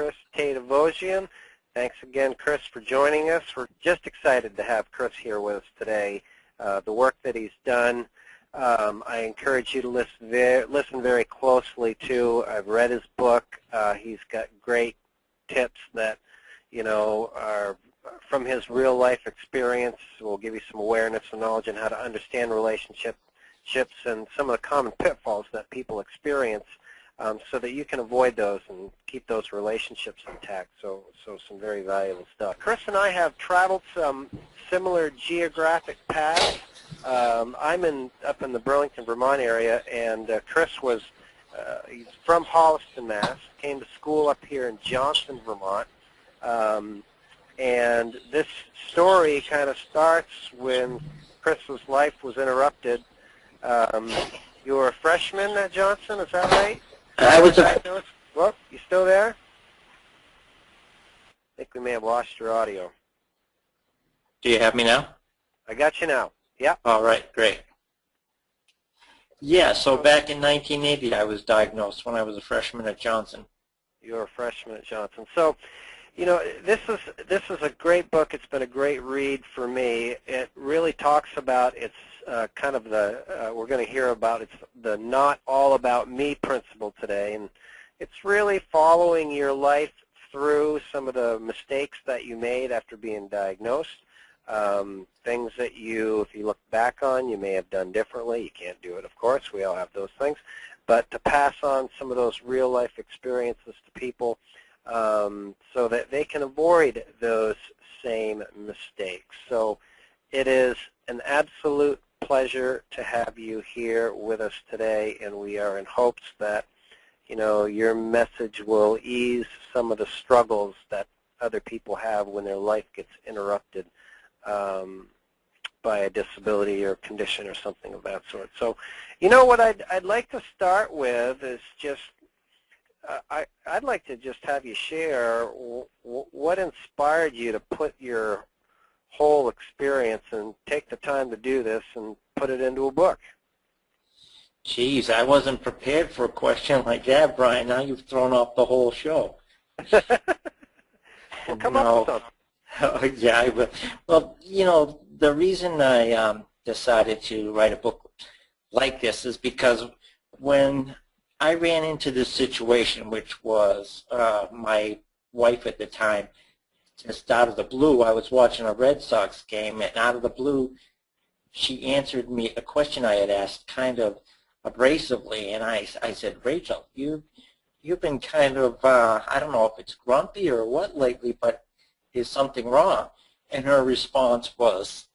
Chris Tatevosian. Thanks again, Chris, for joining us. We're just excited to have Chris here with us today. The work that he's done, I encourage you to listen very closely to. I've read his book. He's got great tips that, are from his real-life experience. Will give you some awareness and knowledge on how to understand relationships and some of the common pitfalls that people experience, so that you can avoid those and keep those relationships intact. So some very valuable stuff. Chris and I have traveled some similar geographic paths. I'm up in the Burlington, Vermont area, and Chris was he's from Holliston, Mass. Came to school up here in Johnston, Vermont. And this story kind of starts when Chris's life was interrupted. You were a freshman at Johnston, is that right? I was Well, you still there? I think we may have lost your audio. Do you have me now? I got you now. Yeah. All right, great. Yeah, so back in 1980, I was diagnosed when I was a freshman at Johnson. You were a freshman at Johnson. So, this is a great book. It's been a great read for me. It really talks about kind of we're going to hear about the not all about me principle today, and it's really following your life through some of the mistakes that you made after being diagnosed, things that if you look back on, you may have done differently. You can't do it, of course. We all have those things, but to pass on some of those real life experiences to people, so that they can avoid those same mistakes. So it is an absolute pleasure to have you here with us today, and we are in hopes that your message will ease some of the struggles that other people have when their life gets interrupted by a disability or condition or something of that sort. So what I'd like to start with is just I'd like to just have you share what inspired you to put your whole experience and take the time to do this and put it into a book. Geez, I wasn't prepared for a question like that, Brian. Now you've thrown off the whole show. Well, come up with something. Yeah, well, the reason I decided to write a book like this is because when I ran into this situation, which was my wife at the time, just out of the blue. I was watching a Red Sox game, and out of the blue, she answered me a question I had asked kind of abrasively, and I said, Rachel, you've been kind of, I don't know if it's grumpy or what lately, but is something wrong? And her response was,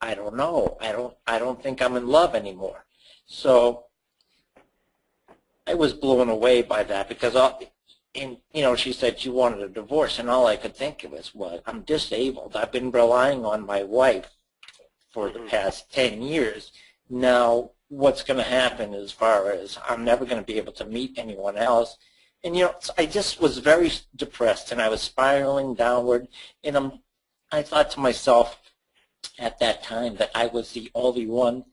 I don't know. I don't think I'm in love anymore. So I was blown away by that because, she said she wanted a divorce, and all I could think of was, well, I'm disabled. I've been relying on my wife for the past 10 years. Now, what's going to happen as far as I'm never going to be able to meet anyone else? And, I just was very depressed, and I was spiraling downward, and I thought to myself at that time that I was the only one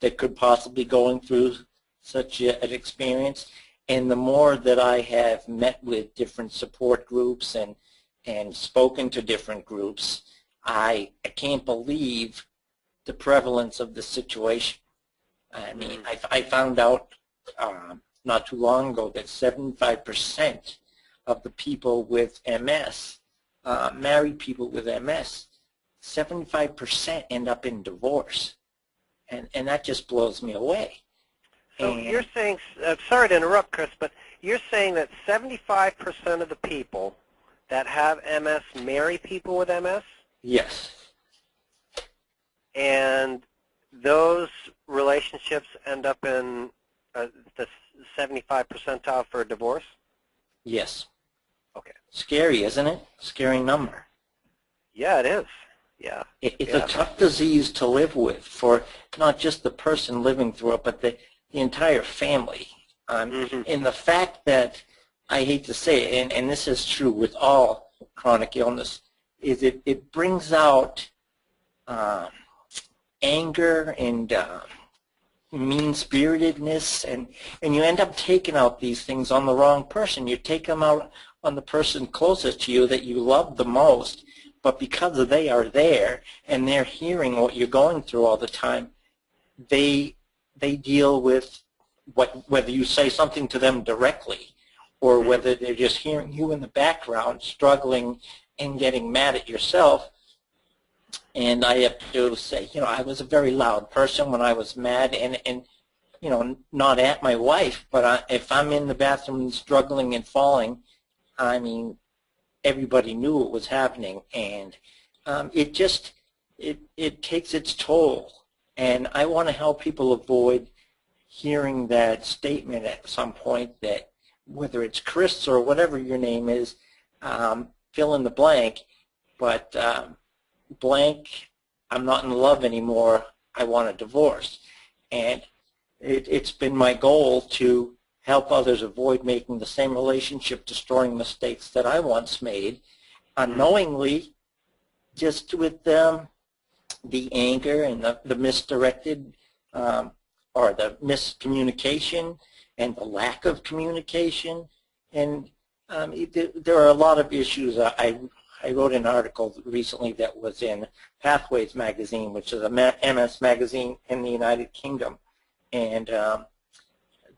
that could possibly going through such an experience. And the more that I have met with different support groups and spoken to different groups, I can't believe the prevalence of the situation. I mean, I found out not too long ago that 75% of the people with MS, married people with MS, 75% end up in divorce. And that just blows me away. So you're saying, sorry to interrupt, Chris, but you're saying that 75% of the people that have MS marry people with MS? Yes. And those relationships end up in the 75 percentile for a divorce? Yes. Okay. Scary, isn't it? Scary number. Yeah, it is. Yeah. It's a tough disease to live with for not just the person living through it, but the entire family. And the fact that, I hate to say it, and this is true with all chronic illness, is it brings out anger and mean-spiritedness, and you end up taking out these things on the wrong person. You take them out on the person closest to you that you love the most, but because they are there and they're hearing what you're going through all the time, they deal with whether you say something to them directly or whether they're just hearing you in the background struggling and getting mad at yourself. And I have to say, I was a very loud person when I was mad, and not at my wife, but if I'm in the bathroom struggling and falling, I mean, everybody knew what was happening, and it takes its toll. And I want to help people avoid hearing that statement at some point that whether it's Chris or whatever your name is, fill in the blank, but blank, I'm not in love anymore, I want a divorce. And it's been my goal to help others avoid making the same relationship-destroying mistakes that I once made, unknowingly, just with the anger and the misdirected or the miscommunication and the lack of communication. And there are a lot of issues. I wrote an article recently that was in Pathways magazine, which is a MS magazine in the United Kingdom. And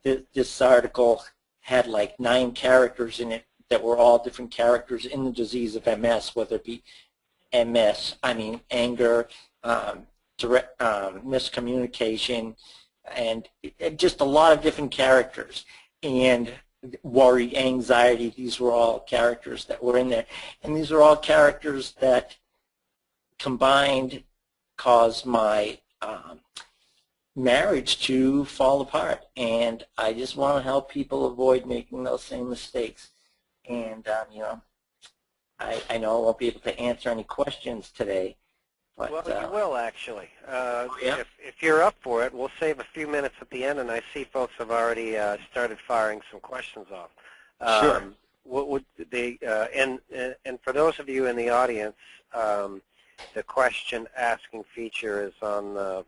this article had like 9 characters in it that were all different characters in the disease of MS, whether it be anger, miscommunication, and just a lot of different characters. And worry, anxiety, these were all characters that were in there. And these are all characters that combined caused my marriage to fall apart. And I just want to help people avoid making those same mistakes. And, I know I won't be able to answer any questions today. But, well, you will, actually. Yeah. If you're up for it, we'll save a few minutes at the end, and I see folks have already started firing some questions off. Sure. What would they, and for those of you in the audience, the question asking feature is on the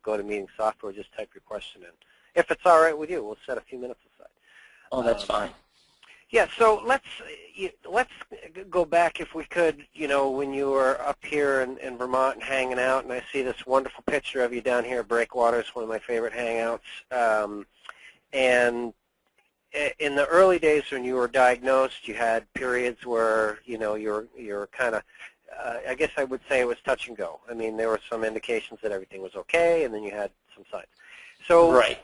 GoToMeeting software. Just type your question in. If it's all right with you, we'll set a few minutes aside. Oh, that's fine. Yeah, so let's go back, if we could, when you were up here in Vermont and hanging out, and I see this wonderful picture of you down here at Breakwater. It's one of my favorite hangouts. And in the early days when you were diagnosed, you had periods where, you were kind of, I guess I would say it was touch and go. I mean, there were some indications that everything was okay, and then you had some signs. So right.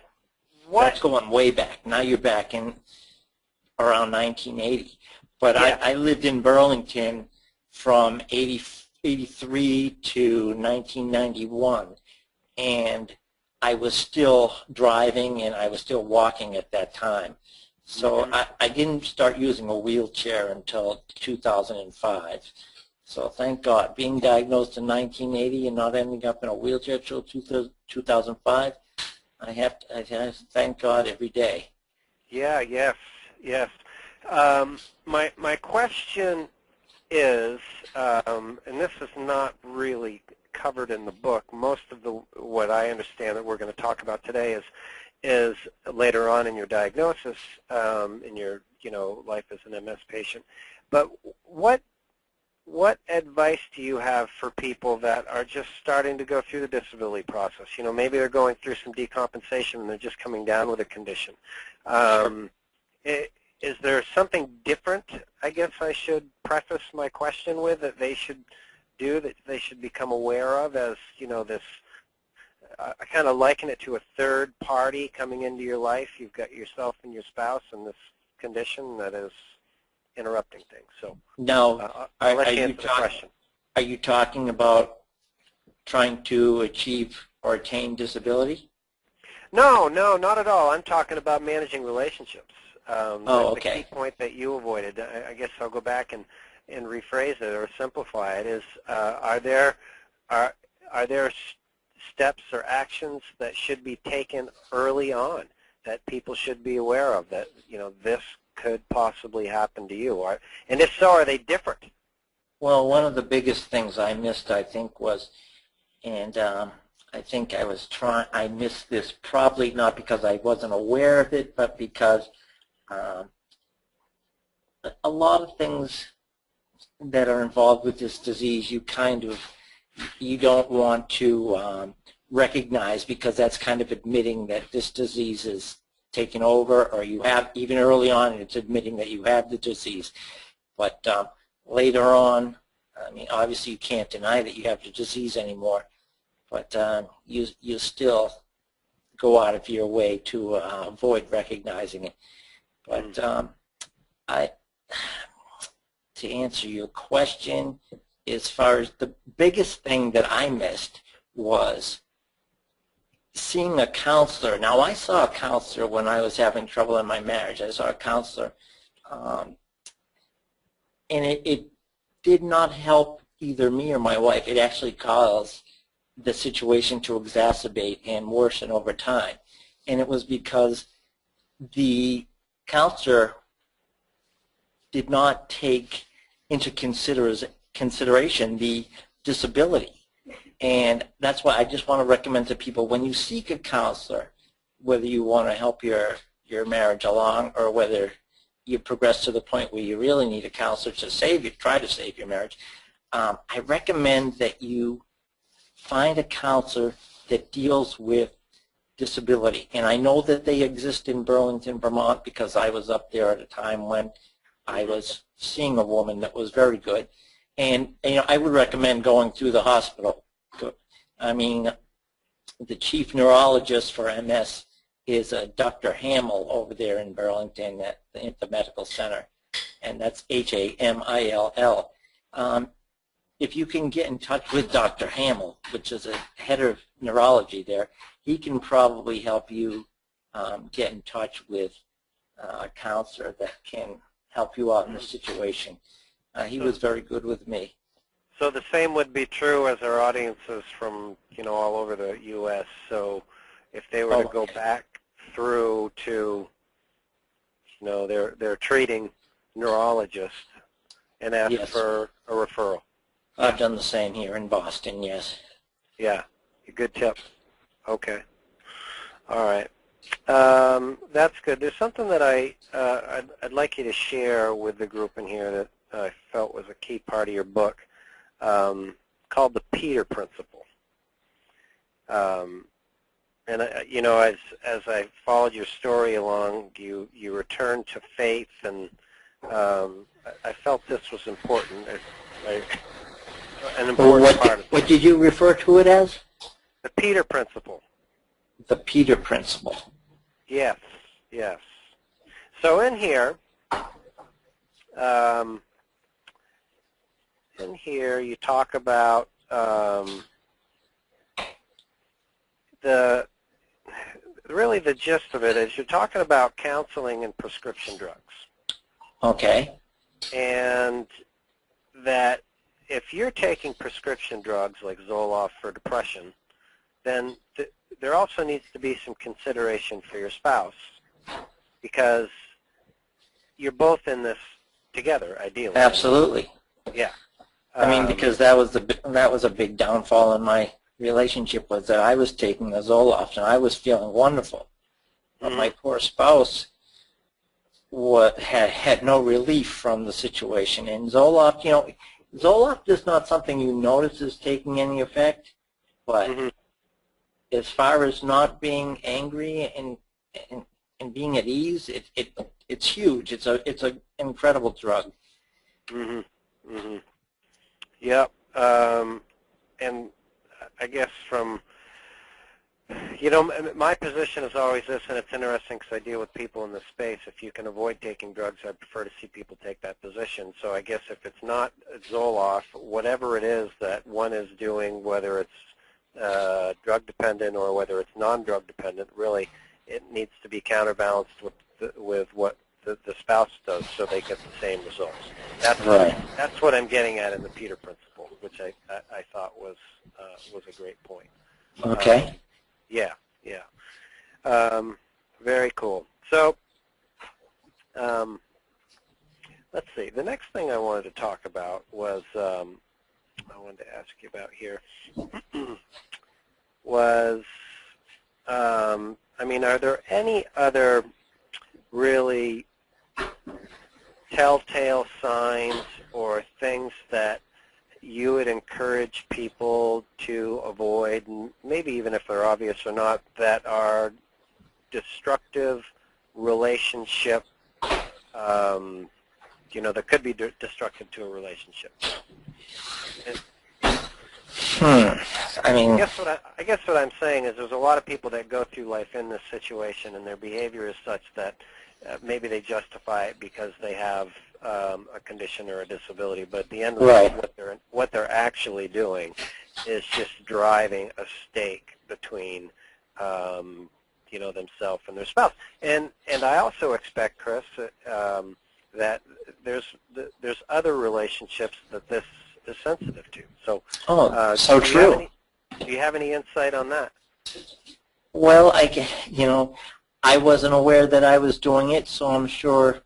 That's going way back. Now you're back in around 1980. But yeah. I lived in Burlington from 83 to 1991, and I was still driving and I was still walking at that time. So I didn't start using a wheelchair until 2005. So thank God. Being diagnosed in 1980 and not ending up in a wheelchair until 2005, I have to thank God every day. Yeah, yes. Yes. My question is, and this is not really covered in the book. Most of what I understand that we're going to talk about today is later on in your diagnosis, in your life as an MS patient. But what advice do you have for people that are just starting to go through the disability process? Maybe they're going through some decompensation and they're just coming down with a condition. Is there something different, I guess I should preface my question with, that they should do, that they should become aware of as, this, I kind of liken it to a third party coming into your life. You've got yourself and your spouse and this condition that is interrupting things. So now, I'll let you answer the question. Are you talking about trying to achieve or attain disability? No, not at all. I'm talking about managing relationships. Okay. The key point that you avoided, I guess I'll go back and rephrase it or simplify it, is are there steps or actions that should be taken early on that people should be aware of, that this could possibly happen to you? And if so, are they different? Well, one of the biggest things I missed, I think, was, and I think I missed this probably not because I wasn't aware of it, but because a lot of things that are involved with this disease you don't want to recognize, because that's kind of admitting that this disease is taken over, or you have, even early on, it's admitting that you have the disease. But later on, I mean, obviously you can't deny that you have the disease anymore, but you still go out of your way to avoid recognizing it. But to answer your question, as far as the biggest thing that I missed was seeing a counselor. Now, I saw a counselor when I was having trouble in my marriage. I saw a counselor, and it did not help either me or my wife. It actually caused the situation to exacerbate and worsen over time. And it was because the counselor did not take into consideration the disability. And that's why I just want to recommend to people, when you seek a counselor, whether you want to help your marriage along, or whether you progress to the point where you really need a counselor to try to save your marriage, I recommend that you find a counselor that deals with disability. And I know that they exist in Burlington, Vermont, because I was up there at a time when I was seeing a woman that was very good. And I would recommend going through the hospital. I mean, the chief neurologist for MS is Dr. Hamill over there in Burlington at the medical center, and that's Hamill. If you can get in touch with Dr. Hamill, which is a head of neurology there, he can probably help you get in touch with a counselor that can help you out in the situation. He was very good with me. So the same would be true as our audiences from, all over the U.S. So if they were to go back through to, their treating neurologist and ask for a referral. I've done the same here in Boston, yes. Yeah, a good tip. Okay. All right. That's good. There's something that I'd like you to share with the group in here that I felt was a key part of your book, called the Peter Principle. And as I followed your story along, you returned to faith, and I felt this was important. An important part of it. What did you refer to it as? The Peter Principle. The Peter Principle. Yes, yes. So in here you talk about really the gist of it is you're talking about counseling and prescription drugs. Okay. And that if you're taking prescription drugs like Zoloft for depression, then there also needs to be some consideration for your spouse, because you're both in this together, ideally. Absolutely. Yeah. I mean, because that was a big downfall in my relationship, was that I was taking the Zoloft and I was feeling wonderful, but my poor spouse had no relief from the situation. And Zoloft, Zoloft is not something you notice is taking any effect, but as far as not being angry and being at ease, it's huge. It's an incredible drug. Yep. And I guess from, my position is always this, and it's interesting because I deal with people in this space. If you can avoid taking drugs, I prefer to see people take that position. So I guess if it's not Zoloft, whatever it is that one is doing, whether it's drug dependent or whether it's non-drug dependent, really it needs to be counterbalanced with what the spouse does, so they get the same results. That's right. That's what I'm getting at in the Peter Principle, which I thought was a great point. Okay. Yeah. Very cool. So let's see. The next thing I wanted to talk about was I wanted to ask you about here was are there any other really telltale signs or things that you would encourage people to avoid, and maybe even if they're obvious or not, that are destructive relationship, that could be destructive to a relationship? I mean, I guess what I'm saying is there's a lot of people that go through life in this situation, and their behavior is such that maybe they justify it because they have a condition or a disability, but at the end of the day, what they're actually doing is just driving a stake between themselves and their spouse. And I also expect, Chris, that there's other relationships that this is sensitive to. So, so true. Do you have any insight on that? Well, I wasn't aware that I was doing it, so I'm sure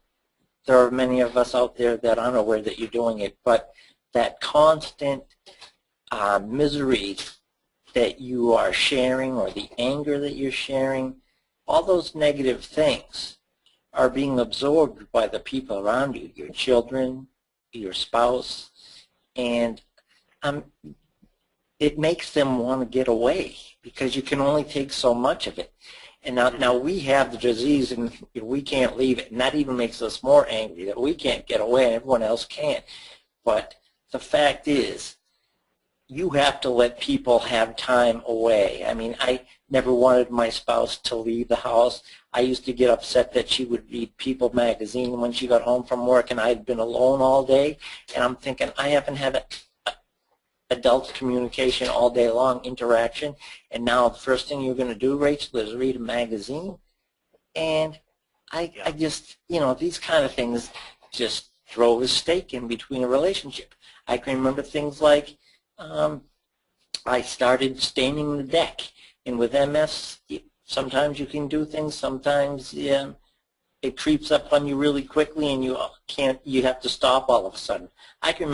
there are many of us out there that aren't aware that you're doing it. But that constant misery that you are sharing, or the anger that you're sharing, all those negative things are being absorbed by the people around you, your children, your spouse, and it makes them want to get away because you can only take so much of it. And now we have the disease and we can't leave it, and that even makes us more angry that we can't get away and everyone else can. But the fact is, you have to let people have time away. I mean, I never wanted my spouse to leave the house. I used to get upset that she would read People magazine when she got home from work and I'd been alone all day. And I'm thinking, I haven't had adult communication all day long, interaction, and now the first thing you're going to do, Rachel, is read a magazine. And I just, these kind of things just drove a stake in between a relationship. I can remember things like I started staining the deck, and with MS, sometimes you can do things, sometimes it creeps up on you really quickly, and you have to stop all of a sudden. I can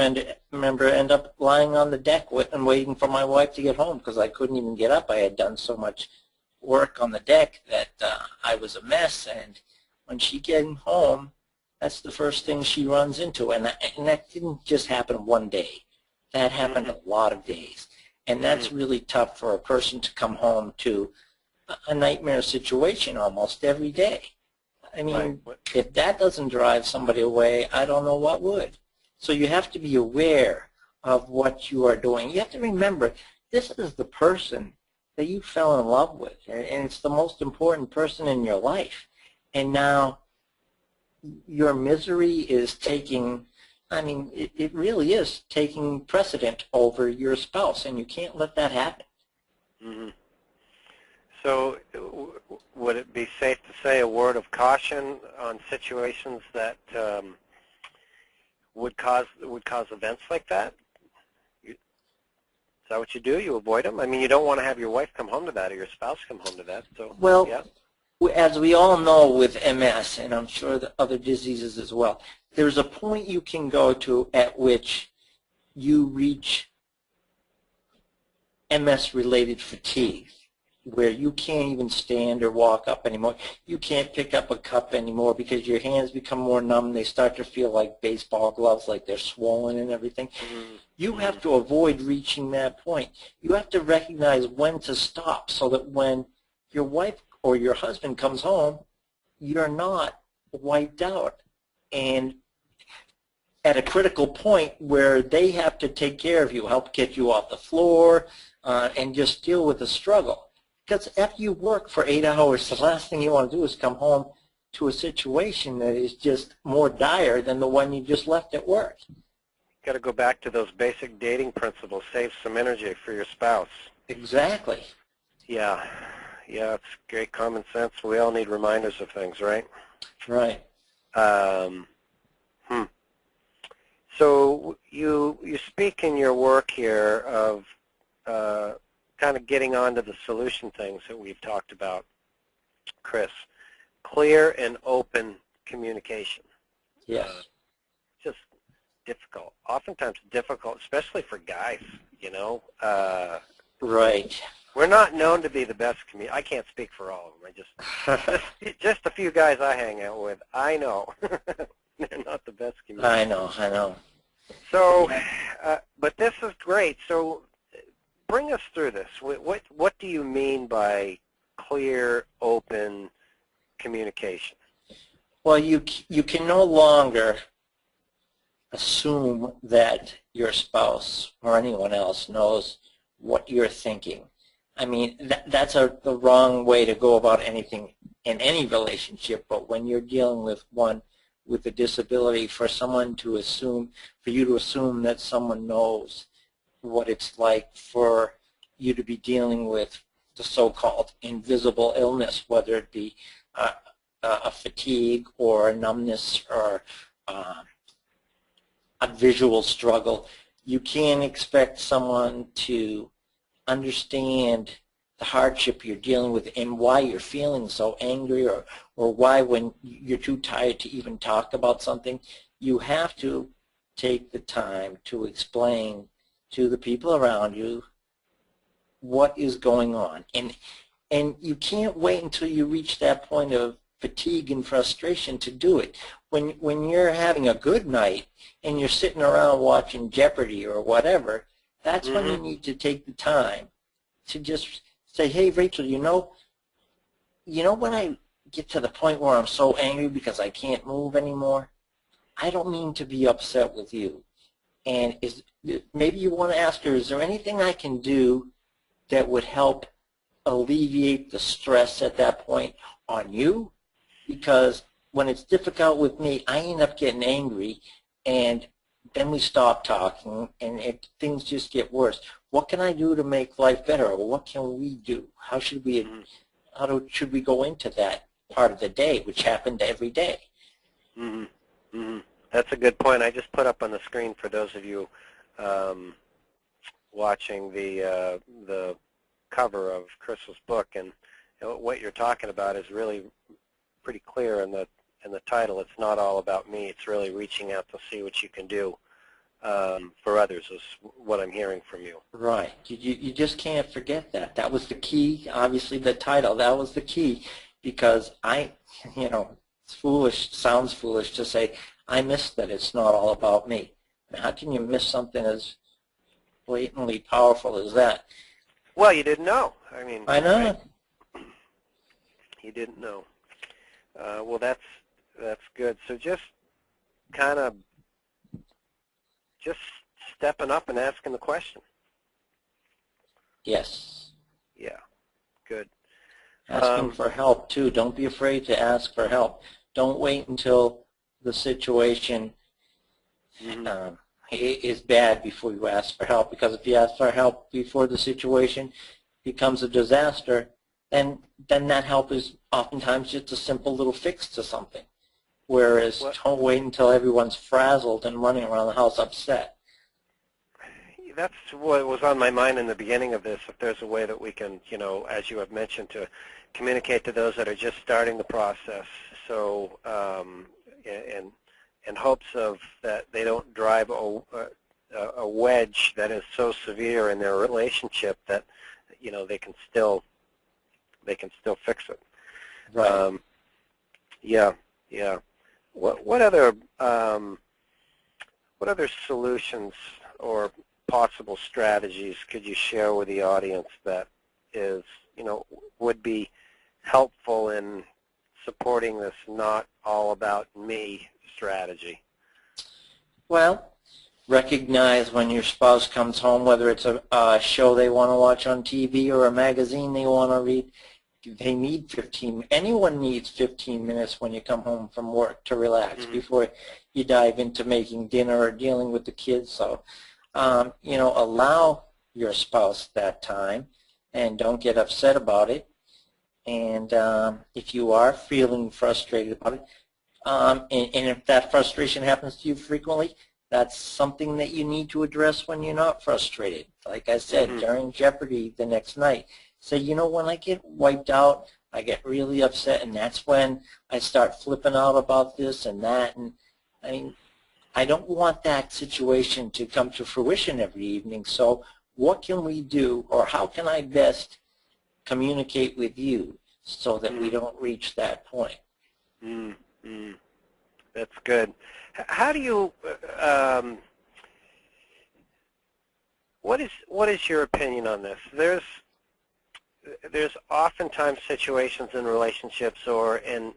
remember end up lying on the deck and waiting for my wife to get home because I couldn't even get up. I had done so much work on the deck that I was a mess, and when she came home, that's the first thing she runs into. And that didn't just happen one day. That happened a lot of days. And that's really tough for a person to come home to a nightmare situation almost every day. I mean, if that doesn't drive somebody away, I don't know what would. So you have to be aware of what you are doing. You have to remember, this is the person that you fell in love with, and it's the most important person in your life. And now your misery is taking, it really is taking precedent over your spouse, and you can't let that happen. Mm-hmm. So would it be safe to say a word of caution on situations that would cause events like that? Is that what you do? You avoid them? I mean, you don't want to have your wife come home to that or your spouse come home to that. So, well, yeah. As we all know with MS, and I'm sure the other diseases as well, there's a point you can go to at which you reach MS-related fatigue, where you can't even stand or walk up anymore. You can't pick up a cup anymore because your hands become more numb. They start to feel like baseball gloves, like they're swollen and everything. You have to avoid reaching that point. You have to recognize when to stop so that when your wife or your husband comes home, you're not wiped out and at a critical point where they have to take care of you, help get you off the floor, and just deal with the struggle. Because after you work for 8 hours, the last thing you want to do is come home to a situation that is just more dire than the one you just left at work. Got to go back to those basic dating principles. Save some energy for your spouse. Exactly. Yeah. Yeah, it's great common sense. We all need reminders of things, right? Right. So you speak in your work here of kind of getting onto the solution things that we've talked about, Chris. Clear and open communication. Yes. Just oftentimes difficult, especially for guys, Right. We're not known to be the best community. I can't speak for all of them. Just a few guys I hang out with. I know they're not the best community. I know. So, but this is great. So, bring us through this. What do you mean by clear, open communication? Well, you can no longer assume that your spouse or anyone else knows what you're thinking. I mean, that's the wrong way to go about anything in any relationship, but when you're dealing with one with a disability, for you to assume that someone knows what it's like for you to be dealing with the so-called invisible illness, whether it be a fatigue or a numbness or a visual struggle, you can't expect someone to understand the hardship you're dealing with and why you're feeling so angry, or why, when you're too tired to even talk about something, you have to take the time to explain to the people around you what is going on. And you can't wait until you reach that point of fatigue and frustration to do it. When you're having a good night and you're sitting around watching Jeopardy or whatever, that's when you need to take the time to just say, hey, Rachel, you know when I get to the point where I'm so angry because I can't move anymore, I don't mean to be upset with you. And maybe you want to ask her, is there anything I can do that would help alleviate the stress at that point on you? Because when it's difficult with me, I end up getting angry, and then we stop talking, and things just get worse. What can I do to make life better, or what can we do? How should we go into that part of the day, which happened every day? That's a good point. I just put up on the screen for those of you watching the cover of Chris's book, and what you're talking about is really pretty clear in the title. It's not all about me. It's really reaching out to see what you can do for others, is what I'm hearing from you. Right. You just can't forget that. That was the key. Obviously, the title, that was the key, because it's foolish, sounds foolish to say, I miss that it's not all about me. How can you miss something as blatantly powerful as that? Well, you didn't know. I mean, I know. Right? You didn't know. Well, that's good. So just kind of stepping up and asking the question. Yes. Yeah. Good. Asking for help too. Don't be afraid to ask for help. Don't wait until the situation is bad before you ask for help, because if you ask for help before the situation becomes a disaster, then that help is oftentimes just a simple little fix to something. Whereas don't wait until everyone's frazzled and running around the house upset. That's what was on my mind in the beginning of this. If there's a way that we can, as you have mentioned, to communicate to those that are just starting the process, so in hopes of that they don't drive a wedge that is so severe in their relationship that they can still fix it. Right. Yeah. What other solutions or possible strategies could you share with the audience that would be helpful in supporting this not all about me strategy? Well, recognize when your spouse comes home, whether it's a show they want to watch on TV or a magazine they want to read, they need anyone needs 15 minutes when you come home from work to relax before you dive into making dinner or dealing with the kids. So, allow your spouse that time and don't get upset about it. And if you are feeling frustrated about it, and if that frustration happens to you frequently, that's something that you need to address when you're not frustrated. Like I said, during Jeopardy the next night, say, when I get wiped out, I get really upset, and that's when I start flipping out about this and that. And I mean, I don't want that situation to come to fruition every evening. So what can we do, or how can I best communicate with you so that we don't reach that point. Mm-hmm. That's good. How do you, what is your opinion on this? There's oftentimes situations in relationships or in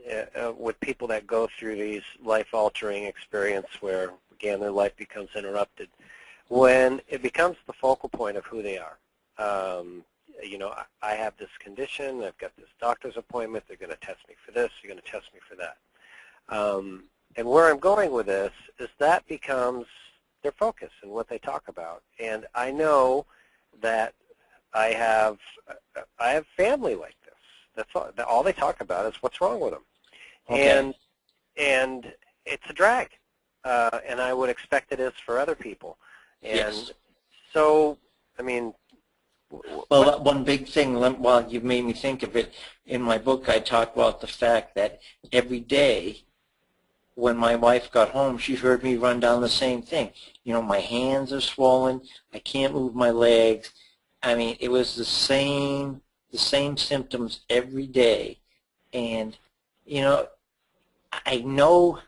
with people that go through these life-altering experience where, again, their life becomes interrupted, when it becomes the focal point of who they are. You know, I have this condition, I've got this doctor's appointment, they're going to test me for this, they're going to test me for that. And where I'm going with this is that becomes their focus and what they talk about. And I know that I have family like this. That's all they talk about is what's wrong with them. Okay. And it's a drag. And I would expect it is for other people. And yes. So, I mean, well, one big thing, while you made me think of it, in my book I talk about the fact that every day when my wife got home, she heard me run down the same thing. You know, my hands are swollen, I can't move my legs. I mean, it was the same symptoms every day. And, you know, I know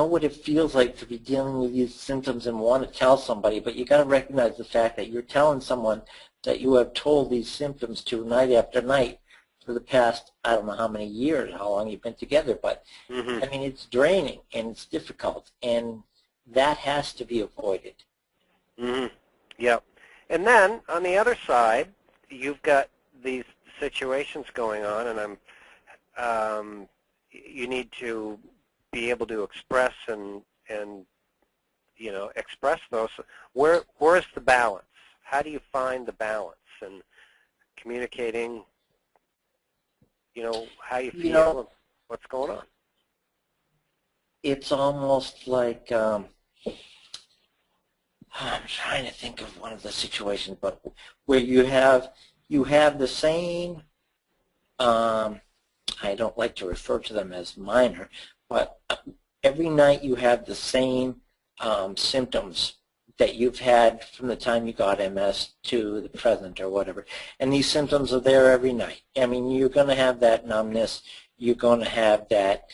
what it feels like to be dealing with these symptoms and want to tell somebody, but you got to recognize the fact that you're telling someone that you have told these symptoms to night after night for the past, I don't know how many years, how long you've been together, but I mean, it's draining and it's difficult, and that has to be avoided. Yep. And then on the other side, you've got these situations going on, and you need to be able to express and you know, express those. Where's the balance? How do you find the balance in communicating, you know, how you feel, you know, and what's going on? It's almost like I'm trying to think of one of the situations, but where you have the same, I don't like to refer to them as minor, but every night you have the same symptoms that you've had from the time you got MS to the present or whatever. And these symptoms are there every night. I mean, you're going to have that numbness. You're going to have that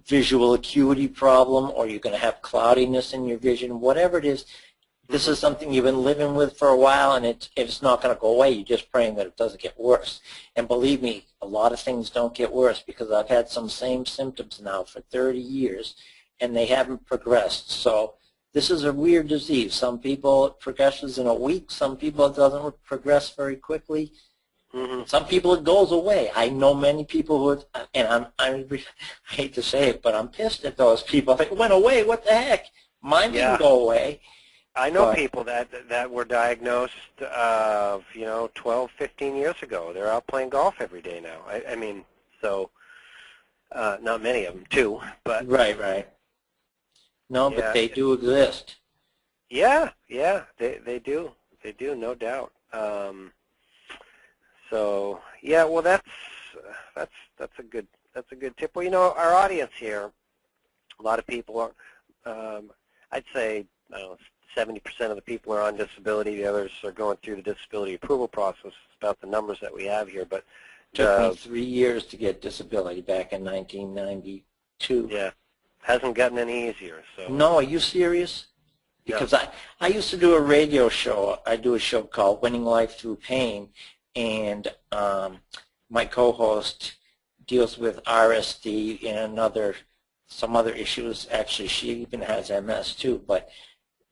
visual acuity problem, or you're going to have cloudiness in your vision, whatever it is. This is something you've been living with for a while, and it's not going to go away. You're just praying that it doesn't get worse. And believe me, a lot of things don't get worse, because I've had some same symptoms now for 30 years, and they haven't progressed. So this is a weird disease. Some people it progresses in a week. Some people it doesn't progress very quickly. Some people it goes away. I know many people who, and I hate to say it, but I'm pissed at those people. If it went away, what the heck? Mine didn't go away. I know people that were diagnosed, you know, 12, 15 years ago. They're out playing golf every day now. I mean, so not many of them, too, but right. No, but they do exist. Yeah, they do. They do, no doubt. So yeah, well, that's a good tip. Well, you know, our audience here, a lot of people are. I'd say, I don't know, 70% of the people are on disability. The others are going through the disability approval process. It's about the numbers that we have here. But it took me 3 years to get disability back in 1992. Yeah, hasn't gotten any easier. So. No, are you serious? Because I used to do a radio show. I do a show called Winning Life Through Pain, and my co-host deals with RSD and some other issues. Actually, she even has MS too, but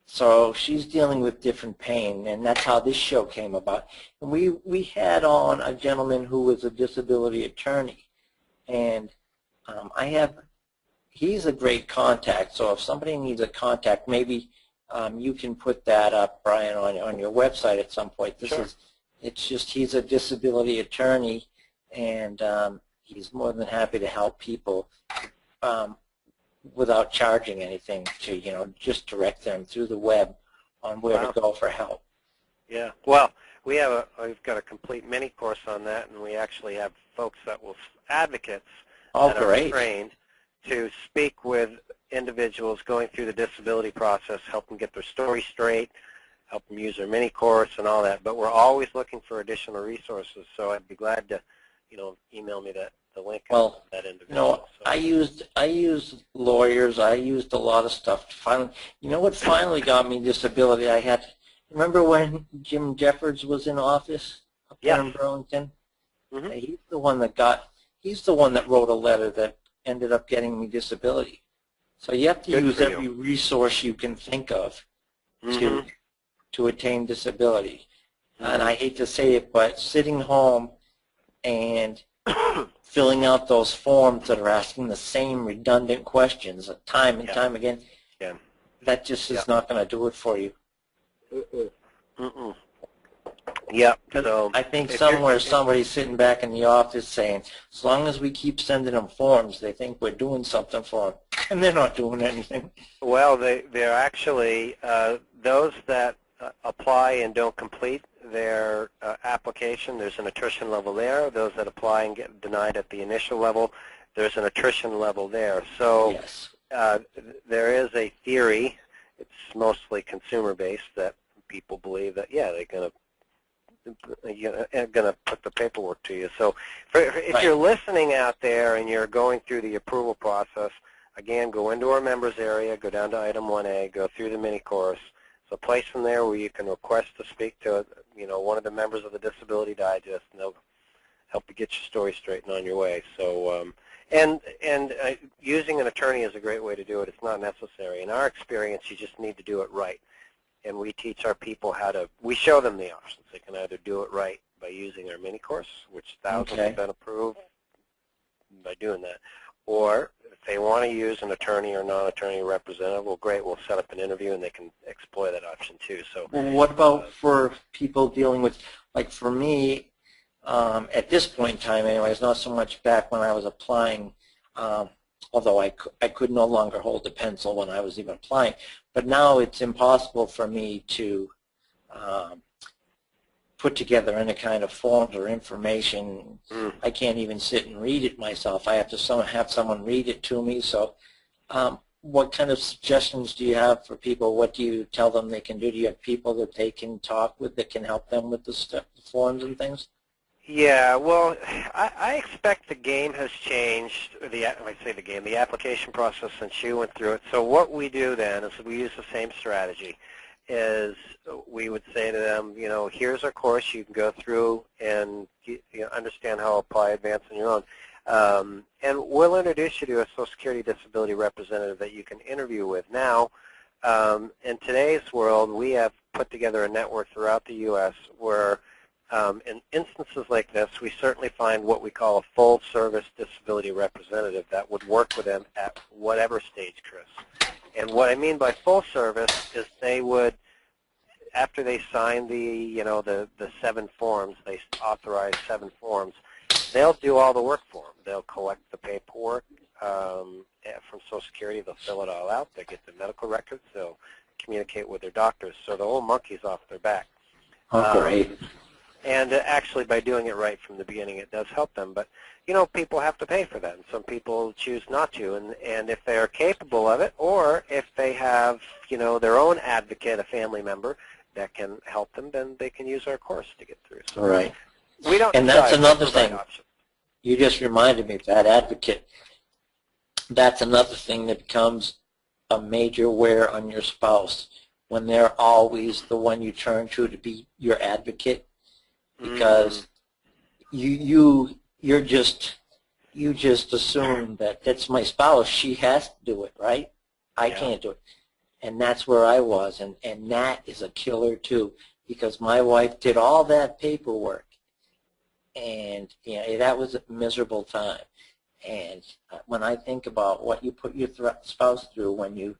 so she's dealing with different pain, and that's how this show came about. And we had on a gentleman who was a disability attorney, and he's a great contact. So if somebody needs a contact, maybe you can put that up, Brian, on your website at some point. It's just he's a disability attorney, and he's more than happy to help people without charging anything, to, you know, just direct them through the web on where to go for help. Yeah. Well, we've got a complete mini course on that, and we actually have folks advocates that are trained to speak with individuals going through the disability process, help them get their story straight, help them use their mini course and all that. But we're always looking for additional resources. So I'd be glad to, email me the link of that individual. So. I used lawyers. I used a lot of stuff to finally. What finally got me disability? Remember when Jim Jeffords was in office up there in Burlington? Mm-hmm. He's the one that wrote a letter that ended up getting me disability. So you have to use every resource you can think of to attain disability. And I hate to say it, but sitting home and filling out those forms that are asking the same redundant questions time and time again, that just is not going to do it for you. Yeah. So I think somebody's sitting back in the office saying, as long as we keep sending them forms, they think we're doing something for them, and they're not doing anything. Well, they're actually those that apply and don't complete their application. There's an attrition level there. Those that apply and get denied at the initial level, there's an attrition level there. So there is a theory. It's mostly consumer-based that people believe that they're going to put the paperwork to you. So if you're listening out there and you're going through the approval process, again, go into our members area, go down to item 1A, go through the mini course. It's a place in there where you can request to speak to one of the members of the Disability Digest, and they'll help you get your story straight and on your way. So and using an attorney is a great way to do it. It's not necessary. In our experience, you just need to do it right. And we teach our people we show them the options. They can either do it right by using our mini course, which thousands have been approved by doing that, or if they want to use an attorney or non-attorney representative, well, great, we'll set up an interview and they can explore that option too. So, what about for people dealing with, like for me, at this point in time anyways, not so much back when I was applying, although I could no longer hold the pencil when I was even applying, but now it's impossible for me to put together any kind of forms or information. I can't even sit and read it myself. I have to have someone read it to me. So what kind of suggestions do you have for people? What do you tell them they can do? Do you have people that they can talk with that can help them with the forms and things? Yeah, well, I expect the game has changed, the application process since you went through it. So what we do then is we use the same strategy. Is we would say to them, here's our course. You can go through and understand how to apply advance on your own. And we'll introduce you to a Social Security disability representative that you can interview with. Now, in today's world, we have put together a network throughout the U.S. where in instances like this, we certainly find what we call a full-service disability representative that would work with them at whatever stage, Chris. And what I mean by full service is they would, after they sign the 7 forms, they authorize 7 forms, they'll do all the work for them. They'll collect the paperwork from Social Security. They'll fill it all out. They'll get the medical records. They'll communicate with their doctors. So the whole monkey's off their back. Great. And actually, by doing it right from the beginning, it does help them. But, people have to pay for that, and some people choose not to. And if they're capable of it, or if they have, their own advocate, a family member, that can help them, then they can use our course to get through. So we don't. And that's another thing. You just reminded me of that advocate. That's another thing that becomes a major wear on your spouse when they're always the one you turn to be your advocate. Because you just assume that that's my spouse, she has to do it, right? I can't do it. And that's where I was, and that is a killer too, because my wife did all that paperwork, and that was a miserable time. And when I think about what you put your spouse through when you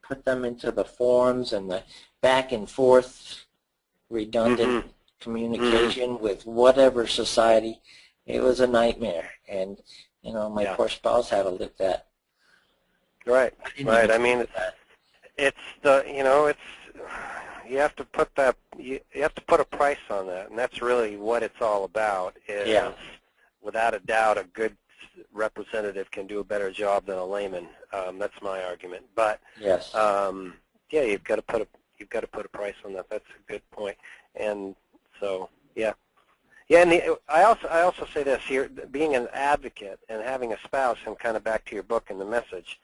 put them into the forms and the back and forth redundant communication with whatever society, it was a nightmare. And my poor spouse had to live that. Right. I mean, it's you have to put a price on that, and that's really what it's all about. Without a doubt, a good representative can do a better job than a layman. That's my argument. But you've got to put you've got to put a price on that. That's a good point. And so, yeah. Yeah, and I also say this here, being an advocate and having a spouse, and kind of back to your book and the message,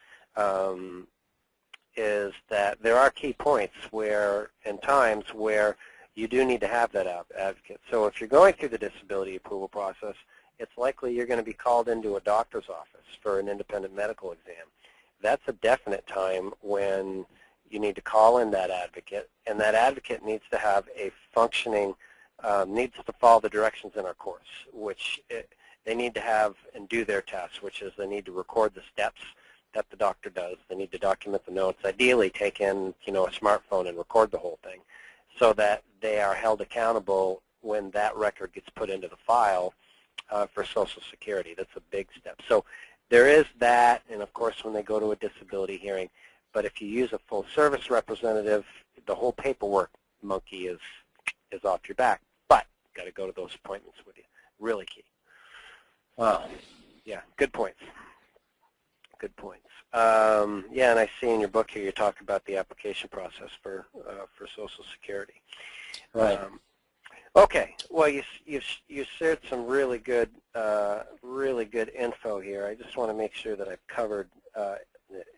is that there are key points where, and times where you do need to have that advocate. So if you're going through the disability approval process, it's likely you're going to be called into a doctor's office for an independent medical exam. That's a definite time when you need to call in that advocate, and that advocate needs to have a functioning, needs to follow the directions in our course, which they need to have and do their tasks, which is they need to record the steps that the doctor does. They need to document the notes, ideally take in, a smartphone and record the whole thing, so that they are held accountable when that record gets put into the file for Social Security. That's a big step. So there is that, and of course when they go to a disability hearing. But if you use a full service representative, the whole paperwork monkey is off your back. But got to go to those appointments with you. Really key. Wow. Yeah, good points. Good points. Yeah, and I see in your book here you talk about the application process for Social Security. Right. Okay. Well, you shared some really good info here. I just want to make sure that I've covered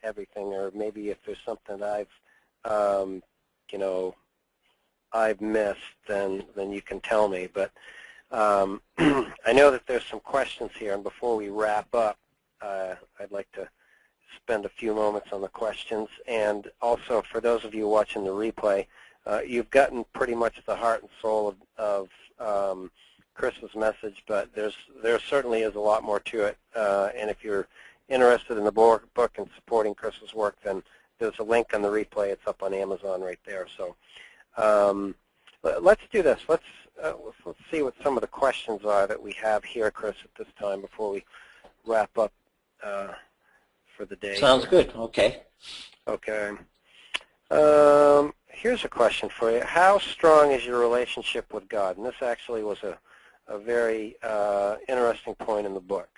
everything, or maybe if there's something I've missed, then you can tell me. But I know that there's some questions here, and before we wrap up, I'd like to spend a few moments on the questions. And also, for those of you watching the replay, you've gotten pretty much the heart and soul of Chris's message, but there certainly is a lot more to it. And if you're interested in the book and supporting Chris's work, then there's a link on the replay. It's up on Amazon right there. So let's do this. Let's see what some of the questions are that we have here, Chris, at this time before we wrap up for the day. Sounds good. Okay. Okay. Here's a question for you. How strong is your relationship with God? And this actually was a very interesting point in the book.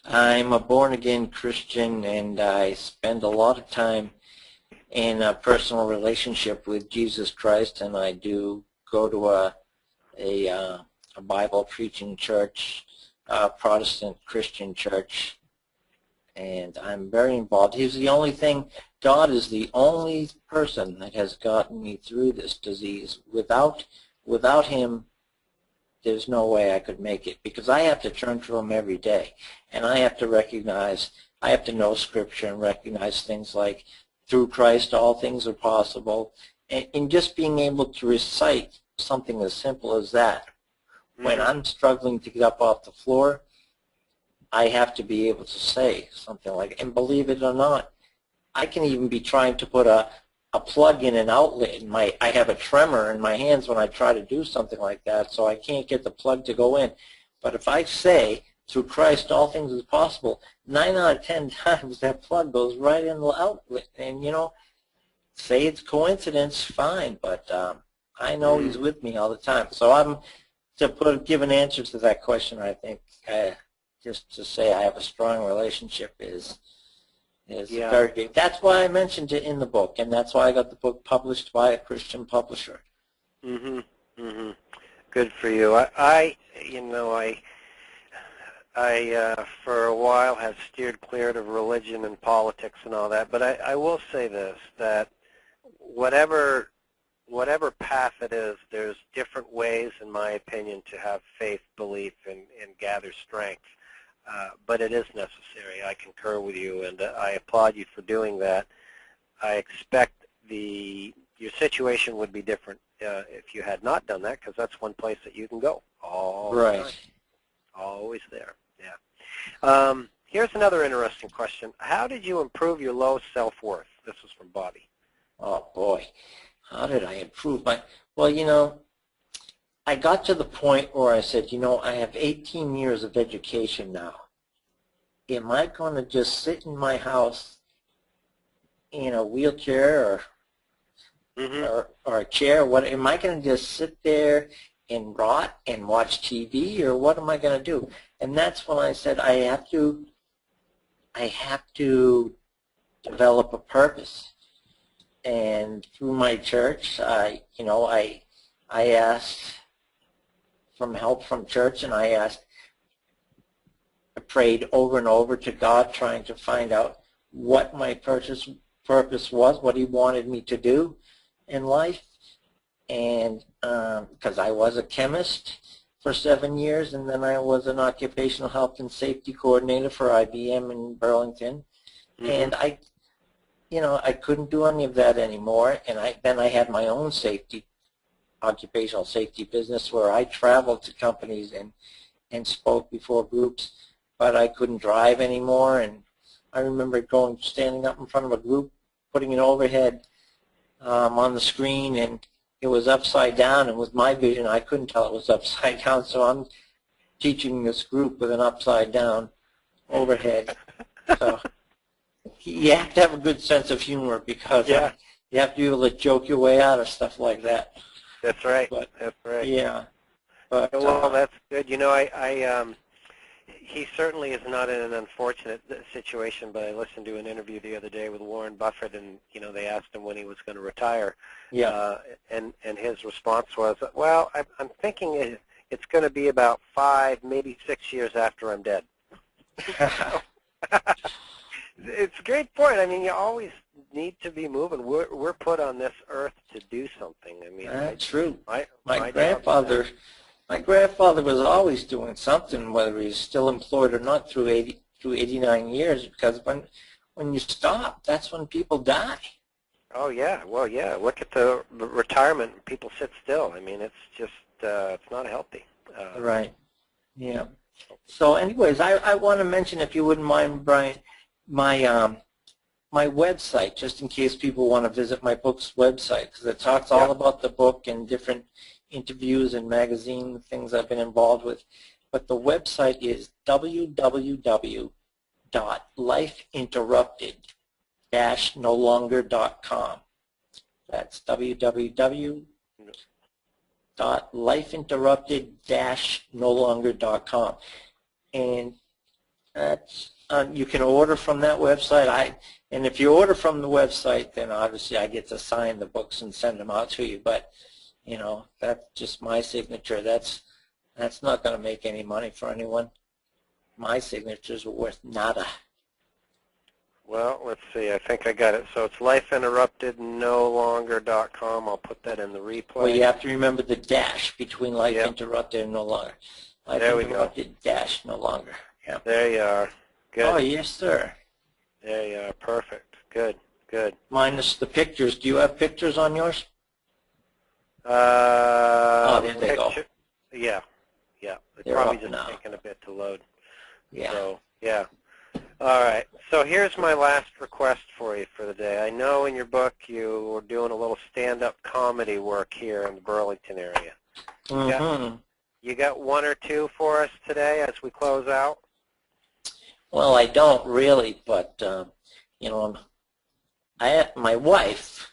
I'm a born-again Christian, and I spend a lot of time in a personal relationship with Jesus Christ, and I do go to a Bible preaching church, a Protestant Christian church, and I'm very involved. God is the only person that has gotten me through this disease. Without him, there's no way I could make it, because I have to turn to him every day, and I have to know Scripture and recognize things like, through Christ all things are possible, and just being able to recite something as simple as that. When I'm struggling to get up off the floor, I have to be able to say something like, and believe it or not, I can even be trying to put a plug in an outlet in I have a tremor in my hands when I try to do something like that, so I can't get the plug to go in. But if I say, through Christ all things is possible, 9 out of 10 times that plug goes right in the outlet. And say it's coincidence, fine, but I know he's with me all the time. So give an answer to that question, I think just to say I have a strong relationship is very good. That's why I mentioned it in the book, and that's why I got the book published by a Christian publisher. Good for you. I for a while have steered clear of religion and politics and all that, but I will say this, that whatever path it is, there's different ways, in my opinion, to have faith, belief, and gather strength. But it is necessary. I concur with you, and I applaud you for doing that. I expect your situation would be different if you had not done that, because that's one place that you can go all the time. Always there. Yeah. Here's another interesting question. How did you improve your low self-worth? This is from Bobby. Oh, boy. How did I improve my... Well, I got to the point where I said, I have 18 years of education now. Am I going to just sit in my house in a wheelchair or a chair? Am I going to just sit there and rot and watch TV, or what am I going to do? And that's when I said I have to develop a purpose. And through my church, I asked from help from church, and I prayed over and over to God, trying to find out what my purpose was, what He wanted me to do in life. And because I was a chemist for 7 years, and then I was an occupational health and safety coordinator for IBM in Burlington, and I couldn't do any of that anymore. And then I had my own occupational safety business where I traveled to companies and spoke before groups, but I couldn't drive anymore. And I remember standing up in front of a group, putting an overhead on the screen, and it was upside down, and with my vision I couldn't tell it was upside down, so I'm teaching this group with an upside down overhead. So you have to have a good sense of humor, because you have to be able to joke your way out of stuff like that. That's right. That's right. Yeah. But, well, that's good. He certainly is not in an unfortunate situation, but I listened to an interview the other day with Warren Buffett, and they asked him when he was going to retire. Yeah. And his response was, well, I'm thinking it's going to be about 5, maybe 6 years after I'm dead. It's a great point. I mean, you always need to be moving. We're put on this earth to do something. I mean, that's true. My grandfather was always doing something, whether he's still employed or not, through 89 years, because when you stop, that's when people die. Oh yeah, well yeah. Look at the retirement. People sit still. I mean, it's just it's not healthy. Right. Yeah. So, anyways, I want to mention, if you wouldn't mind, Brian, my website, just in case people want to visit my book's website, because it talks all about the book and different interviews and magazine things I've been involved with. But the website is www.lifeinterrupted-nolonger.com. That's www.lifeinterrupted-nolonger.com. And that's you can order from that website. And if you order from the website, then obviously I get to sign the books and send them out to you. But that's just my signature. That's not going to make any money for anyone. My signatures are worth nada. Well, let's see. I think I got it. So it's lifeinterruptednolonger.com. I'll put that in the replay. Well, you have to remember the dash between life interrupted and no longer. Life interrupted dash no longer. Yeah. There you are. Good. Oh, yes, sir. There you are. Perfect. Good. Good. Minus the pictures. Do you have pictures on yours? There they go. Yeah. Yeah. It's They're probably up just now. taking a bit to load. Yeah. So, yeah. All right. So here's my last request for you for the day. I know in your book you were doing a little stand-up comedy work here in the Burlington area. You got one or two for us today as we close out? Well, I don't really, but my wife,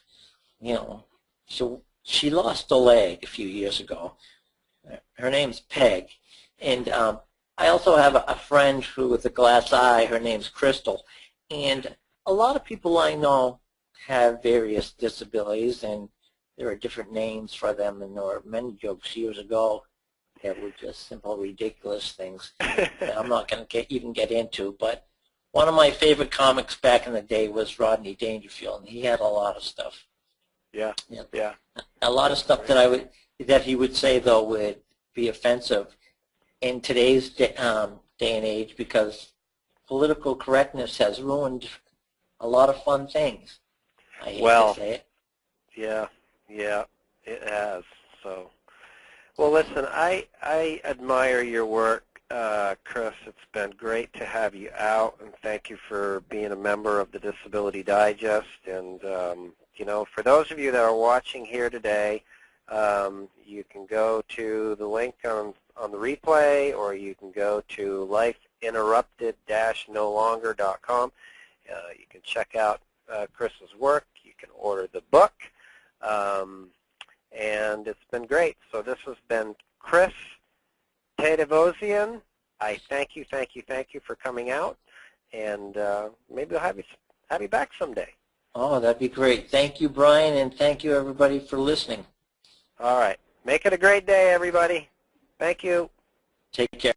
she lost a leg a few years ago. Her name's Peg, and I also have a friend who with a glass eye. Her name's Crystal, and a lot of people I know have various disabilities, and there are different names for them, and there were many jokes years ago that were just simple, ridiculous things that I'm not going to even get into. But one of my favorite comics back in the day was Rodney Dangerfield, and he had a lot of stuff. Yeah. A lot of stuff that he would say, though, would be offensive in today's day and age, because political correctness has ruined a lot of fun things. I hate to say it. Yeah, it has. So, well, listen, I admire your work, Chris. It's been great to have you out, and thank you for being a member of the Disability Digest. And for those of you that are watching here today, you can go to the link on the replay, or you can go to lifeinterrupted-nolonger.com. You can check out Chris's work. You can order the book. And it's been great. So this has been Chris Tatevosian. I thank you for coming out, and maybe I'll have you back someday. Oh, that'd be great. Thank you, Brian, and thank you, everybody, for listening. All right. Make it a great day, everybody. Thank you. Take care.